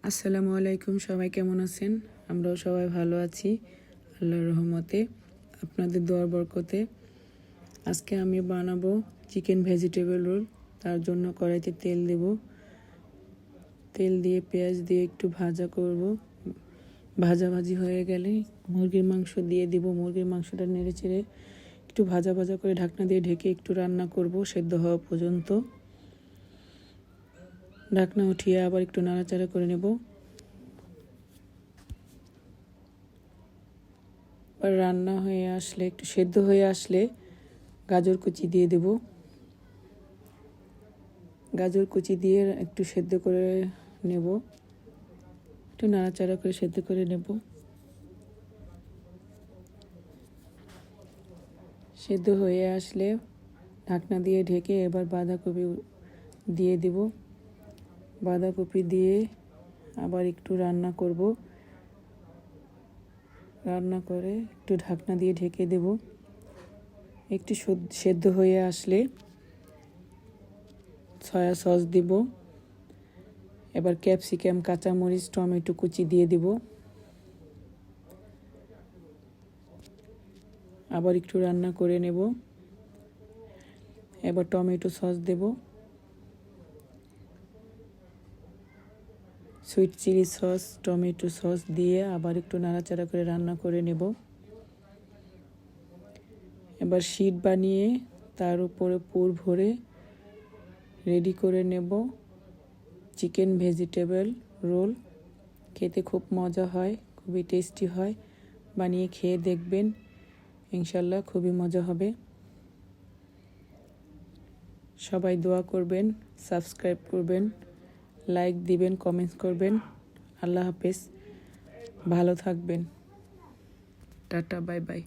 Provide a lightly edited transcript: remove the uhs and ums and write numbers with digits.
আসসালামু আলাইকুম, সবাই কেমন আছেন? আমরাও সবাই ভালো আছি আল্লাহর রহমতে, আপনাদের দোয়ার বরকতে। আজকে আমি বানাবো চিকেন ভেজিটেবল রোল। তার জন্য কড়াইতে তেল দেব। তেল দিয়ে পেঁয়াজ দিয়ে একটু ভাজা করব। ভাজাভাজি হয়ে গেলে মুরগির মাংস দিয়ে দিব। মুরগির মাংসটা নেড়ে চেড়ে একটু ভাজা ভাজা করে ঢাকনা দিয়ে ঢেকে একটু রান্না করব সেদ্ধ হওয়া পর্যন্ত। ঢাকনা উঠিয়ে আবার একটু নাড়াচাড়া করে নেব। রান্না হয়ে আসলে, একটু সেদ্ধ হয়ে আসলে গাজর কুচি দিয়ে দেব। গাজর কুচি দিয়ে একটু সেদ্ধ করে নেব, একটু নাড়াচাড়া করে সেদ্ধ করে নেব। সেদ্ধ হয়ে আসলে ঢাকনা দিয়ে ঢেকে এবার বাঁধাকপি দিয়ে দেব। বাঁধাকপি দিয়ে আবার একটু রান্না করব। রান্না করে একটু ঢাকনা দিয়ে ঢেকে দেব। একটু সেদ্ধ হয়ে আসলে সয়া সস দিব। এবার ক্যাপসিকাম, কাঁচামরিচ, টমেটো কুচি দিয়ে দিব। আবার একটু রান্না করে নেব। এবার টমেটো সস দেব। Sweet chilli sauce, tomato sauce দিয়ে আবার একটু নাড়াচাড়া করে রান্না করে নেব। এবার শীট বানিয়ে তার উপরে পুর ভরে রেডি করে নেব চিকেন ভেজিটেবল রোল। খেতে খুব মজা হয়, খুবই টেস্টি হয়। বানিয়ে খেয়ে দেখবেন, ইনশাল্লাহ খুবই মজা হবে। সবাই দোয়া করবেন, সাবস্ক্রাইব করবেন, লাইক দিবেন, কমেন্টস করবেন। আল্লাহ হাফেজ, ভালো থাকবেন। Tata, bye bye.